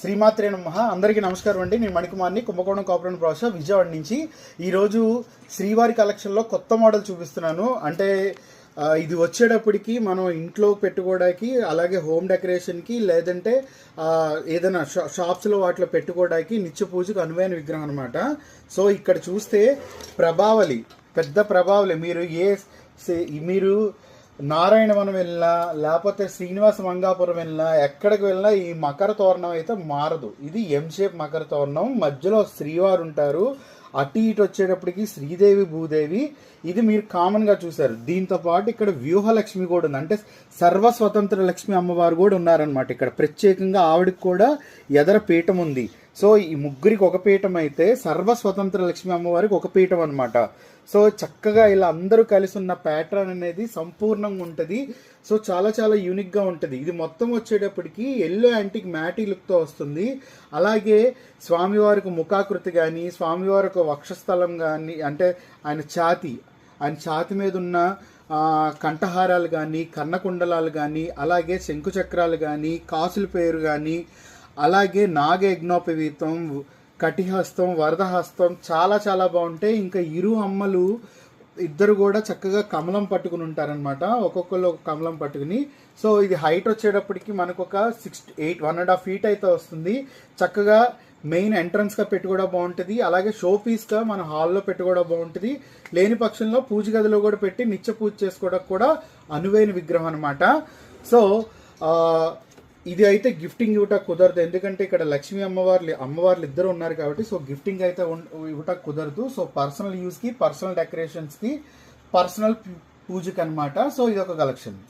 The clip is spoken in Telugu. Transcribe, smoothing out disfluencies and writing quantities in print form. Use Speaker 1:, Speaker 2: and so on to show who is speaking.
Speaker 1: శ్రీమాత్రే నమః. అందరికీ నమస్కారం అండి. నేను మణికుమార్ని, కుంభకోణం కోఆపరేటివ్ ప్రాసెస్ విజయవాడ నుంచి. ఈరోజు శ్రీవారి కలెక్షన్లో కొత్త మోడల్ చూపిస్తున్నాను. అంటే ఇది వచ్చేటప్పటికి మనం ఇంట్లో పెట్టుకోవడానికి, అలాగే హోమ్ డెకరేషన్కి, లేదంటే ఏదైనా షాప్స్లో వాటిలో పెట్టుకోవడానికి నిత్య పూజకు అనువైన విగ్రహం అనమాట. సో ఇక్కడ చూస్తే ప్రభావళి, పెద్ద ప్రభావళి, మీరు నారాయణవనం వెళ్ళినా, లేకపోతే శ్రీనివాస మంగాపురం వెళ్ళినా, ఎక్కడికి వెళ్ళినా ఈ మకర తోరణం అయితే మారదు. ఇది ఎం షేప్ మకర తోరణం. మధ్యలో శ్రీవారు ఉంటారు, అటు ఇటు వచ్చేటప్పటికి శ్రీదేవి భూదేవి. ఇది మీరు కామన్గా చూసారు. దీంతో పాటు ఇక్కడ వ్యూహలక్ష్మి కూడా ఉంది, అంటే సర్వస్వతంత్ర లక్ష్మి అమ్మవారు కూడా ఉన్నారనమాట. ఇక్కడ ప్రత్యేకంగా ఆవిడకి కూడా ఎదర పీఠం ఉంది. సో ఈ ముగ్గురికి ఒక పీఠం అయితే సర్వస్వతంత్ర లక్ష్మి అమ్మవారికి ఒక పీఠం అనమాట. సో చక్కగా ఇలా అందరూ కలిసి ఉన్న ప్యాటర్న్ అనేది సంపూర్ణంగా ఉంటుంది. సో చాలా చాలా యూనిక్గా ఉంటుంది. ఇది మొత్తం వచ్చేటప్పటికి ఎల్లో యాంటిక్ మ్యాటీ లుక్తో వస్తుంది. అలాగే స్వామివారికి ముఖాకృతి కానీ, స్వామివారికి వక్షస్థలం కానీ, అంటే ఆయన ఛాతి మీద ఉన్న కంఠహారాలు కానీ, కర్ణకుండలాలు కానీ, అలాగే శంకుచక్రాలు కానీ, కాసుల పేరు కానీ, అలాగే నాగయజ్ఞోపవీతం, కటిహస్తం, వరదహస్తం చాలా చాలా బాగుంటాయి. ఇంకా ఇరు అమ్మలు ఇద్దరు కూడా చక్కగా కమలం పట్టుకుని ఉంటారనమాట, ఒక్కొక్కరు ఒక కమలం పట్టుకుని. సో ఇది హైట్ వచ్చేటప్పటికి మనకు ఒక 1.5 feet అయితే వస్తుంది. చక్కగా మెయిన్ ఎంట్రన్స్గా పెట్టుకోవడం బాగుంటుంది, అలాగే షో పీస్గా మన హాల్లో పెట్టుకోవడం బాగుంటుంది. లేని పక్షంలో పూజ గదిలో కూడా పెట్టి నిత్య పూజ చేసుకోవడానికి కూడా అనువైన విగ్రహం అనమాట. సో ఇది అయితే గిఫ్టింగ్ ఇవ్వటం కుదరదు, ఎందుకంటే ఇక్కడ లక్ష్మీ అమ్మవార్లు ఇద్దరు ఉన్నారు కాబట్టి. సో గిఫ్టింగ్ అయితే ఇవ్వటం కుదరదు. సో పర్సనల్ యూస్కి, పర్సనల్ డెకరేషన్స్కి, పర్సనల్ పూజకి అనమాట. సో ఇది ఒక కలెక్షన్.